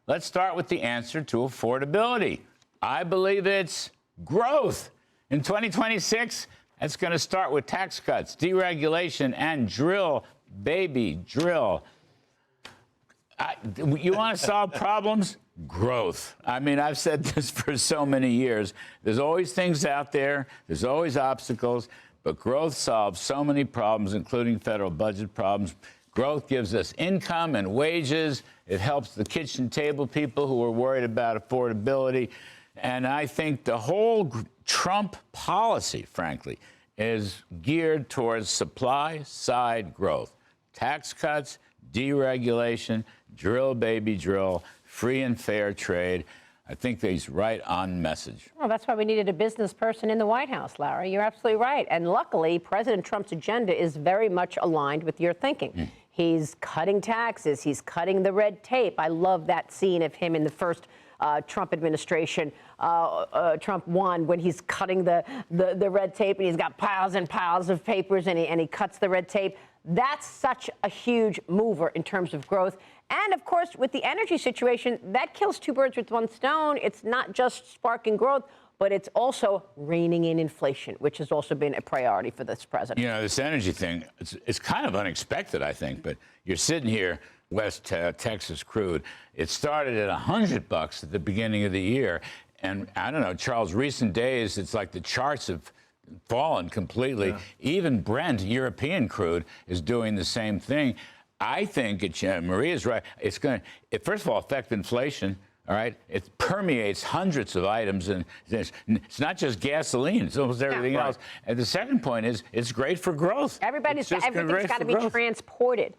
let's start with the answer to affordability. I believe it's growth. In 2026, it's going to start with tax cuts, deregulation, and drill, baby, drill. You want to solve problems? Growth. I mean, I've said this for so many years. There's always things out there. There's always obstacles. But growth solves so many problems, including federal budget problems. Growth gives us income and wages. It helps the kitchen table people who are worried about affordability. And I think the whole Trump policy, frankly, is geared towards supply-side growth. Tax cuts, deregulation, drill, baby, drill, free and fair trade. I think that he's right on message. Well, that's why we needed a business person in the White House, Larry. You're absolutely right. And luckily, President Trump's agenda is very much aligned with your thinking. He's cutting taxes. He's cutting the red tape. I love that scene of him in the first Trump administration, Trump 1, when he's cutting the red tape and he's got piles and piles of papers and he cuts the red tape. That's such a huge mover in terms of growth. And, of course, with the energy situation, that kills two birds with one stone. It's not just sparking growth, but it's also reining in inflation, which has also been a priority for this president. You know, this energy thing, it's kind of unexpected, I think, but you're sitting here, West Texas crude. It started at $100 at the beginning of the year. And I don't know, Charles, recent days, it's like the charts have fallen completely. Yeah. Even Brent, European crude, is doing the same thing. I think, Maria's right, it's going to, first of all, affect inflation. All right, it permeates hundreds of items, and it's not just gasoline; it's almost everything else. And the second point is, it's great for growth. Everything's got to be transported,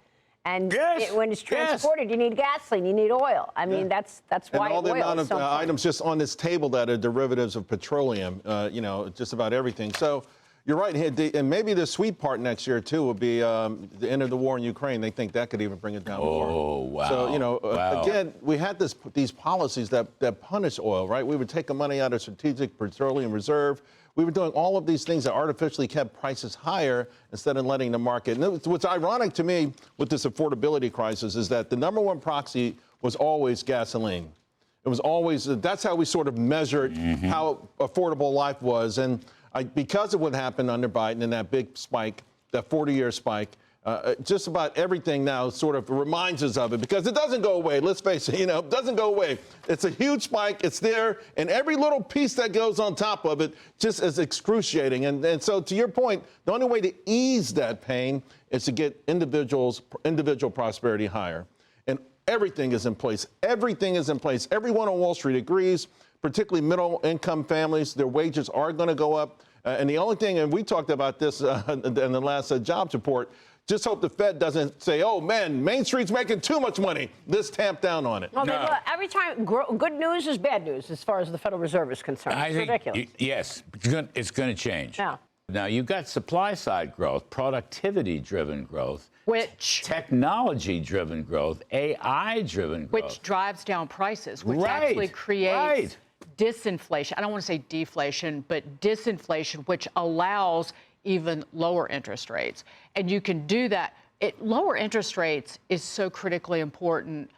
and when it's transported, you need gasoline, you need oil. I mean, that's why all the oil amount is so of items just on this table that are derivatives of petroleum. You know, just about everything. So. You're right, and maybe the sweet part next year, too, will be the end of the war in Ukraine. They think that could even bring it down more. Oh, wow. So, you know, again, we had these policies that punish oil, right? We were taking money out of Strategic Petroleum Reserve. We were doing all of these things that artificially kept prices higher instead of letting the market. And what's ironic to me with this affordability crisis is that the number one proxy was always gasoline. It was always, that's how we sort of measured how affordable life was. And because of what happened under Biden and that big spike, that 40-year spike, just about everything now sort of reminds us of it because it doesn't go away. Let's face it, you know, it doesn't go away. It's a huge spike. It's there. And every little piece that goes on top of it just is excruciating. And so to your point, the only way to ease that pain is to get individual prosperity higher. And everything is in place. Everything is in place. Everyone on Wall Street agrees, particularly middle-income families, their wages are going to go up. And the only thing, and we talked about this in the last jobs report, just hope the Fed doesn't say, oh, man, Main Street's making too much money. Let's tamp down on it. Well, no. Every time, good news is bad news as far as the Federal Reserve is concerned. It's ridiculous. Yes, it's going to change. Yeah. Now, you've got supply-side growth, productivity-driven growth, technology-driven growth, AI-driven growth. Which drives down prices, which actually creates disinflation. I don't want to say deflation, but disinflation, which allows even lower interest rates. And you can do that. Lower interest rates is so critically important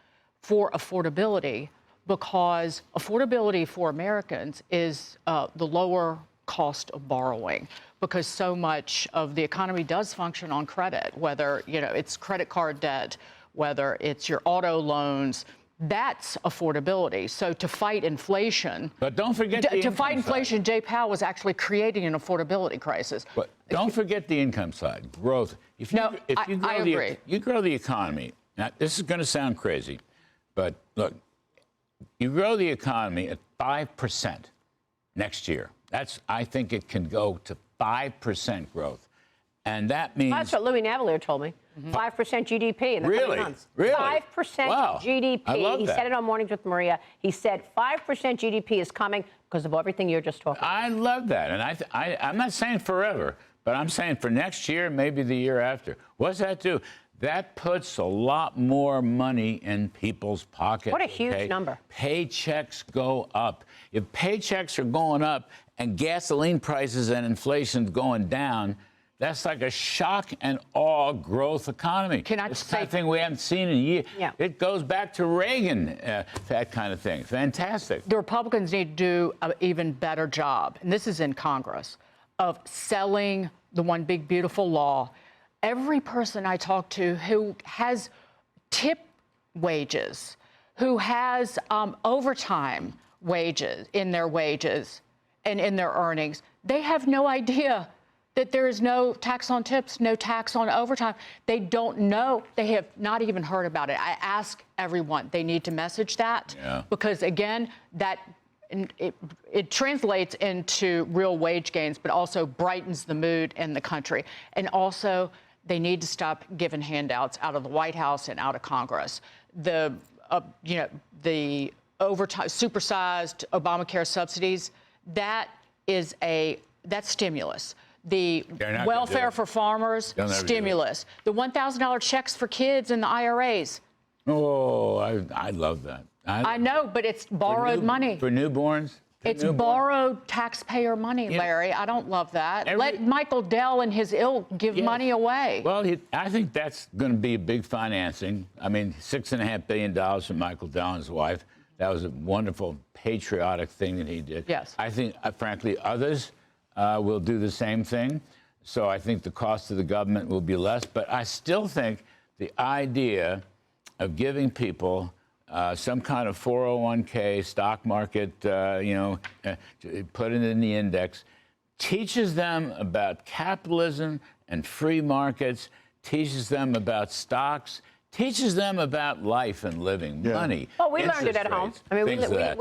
for affordability because affordability for Americans is the lower cost of borrowing because so much of the economy does function on credit, whether it's credit card debt, whether it's your auto loans. That's affordability. So to fight inflation, but don't forget to fight inflation, Jay Powell was actually creating an affordability crisis. But don't forget the income side, growth. I agree. You grow the economy. Now, this is going to sound crazy, but look, you grow the economy at 5% next year. I think it can go to 5% growth. And that means... That's what Louis Navellier told me. 5% GDP in the coming months. Really? 5% GDP. I love he that. said it on Mornings with Maria. He said 5% GDP is coming because of everything you're just talking about. I love that. And I'm not saying forever, but I'm saying for next year, maybe the year after. What does that do? That puts a lot more money in people's pockets. What a huge number. Paychecks go up. If paychecks are going up and gasoline prices and inflation going down, That's like a shock and awe growth economy. Can I it's say something we haven't seen in years? Yeah. It goes back to Reagan, that kind of thing. Fantastic. the Republicans need to do an even better job, and this is in Congress, of selling the one big beautiful law. Every person I talk to who has tip wages, who has overtime wages in their wages and in their earnings, they have no idea that there is no tax on tips, no tax on overtime. They don't know. They have not even heard about it. I ask everyone. They need to message that because, again, it translates into real wage gains, but also brightens the mood in the country. And also, they need to stop giving handouts out of the White House and out of Congress. The overtime, supersized Obamacare subsidies, that's stimulus. The welfare for farmers, stimulus. The $1,000 checks for kids in the IRAs. Oh, I love that. I know, but it's borrowed money. For newborns? It's borrowed taxpayer money, Larry. I don't love that. Let Michael Dell and his ilk give money away. Well, I think that's going to be a big financing. I mean, $6.5 billion from Michael Dell and his wife. That was a wonderful, patriotic thing that he did. Yes. I think, frankly, others will do the same thing. So I think the cost to the government will be less. But I still think the idea of giving people some kind of 401k, stock market, put it in the index, teaches them about capitalism and free markets, teaches them about stocks, teaches them about life and living, money. Well, we learned it at home. I mean, we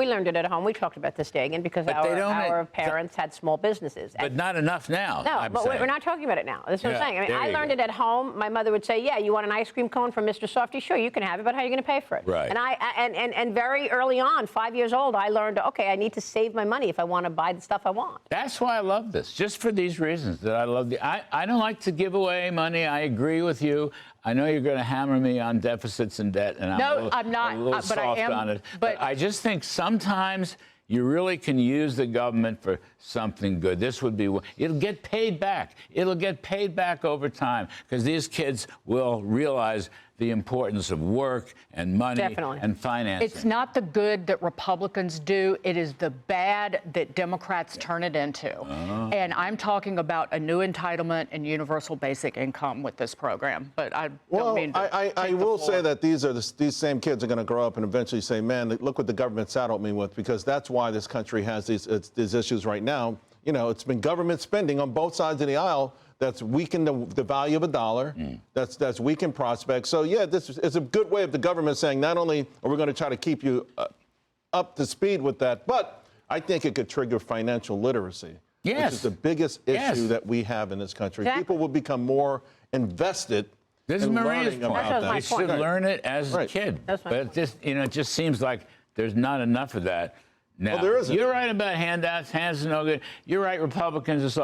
learned it at home. We talked about this, Dagen, because our parents had small businesses. But not enough now. No, but we're not talking about it now. That's what I'm saying. I mean, I learned it at home. My mother would say, yeah, you want an ice cream cone from Mr. Softy? Sure, you can have it, but how are you going to pay for it? Right. And very early on, 5 years old, I learned, okay, I need to save my money if I want to buy the stuff I want. That's why I love this, just for these reasons that I love I don't like to give away money. I agree with you. I know you're going to hammer me on deficits and debt, and I'm not, a little but soft I am, on it. but I just think sometimes you really can use the government for something good. This would be, it'll get paid back. It'll get paid back over time because these kids will realize the importance of work and money and financing. It's not the good that Republicans do. It is the bad that Democrats turn it into. And I'm talking about a new entitlement and universal basic income with this program. But I don't mean to I will say that these same kids are going to grow up and eventually say, man, look what the government saddled me with, because that's why this country has these issues right now. You know, it's been government spending on both sides of the aisle that's weakened the value of a dollar, that's weakened prospects. So, yeah, this is a good way of the government saying not only are we going to try to keep you up to speed with that, but I think it could trigger financial literacy, which is the biggest issue that we have in this country. People will become more invested in learning about that. You should learn it as a kid. But it just seems like there's not enough of that now. Well, there isn't. You're right about handouts. Hands are no good. You're right, Republicans.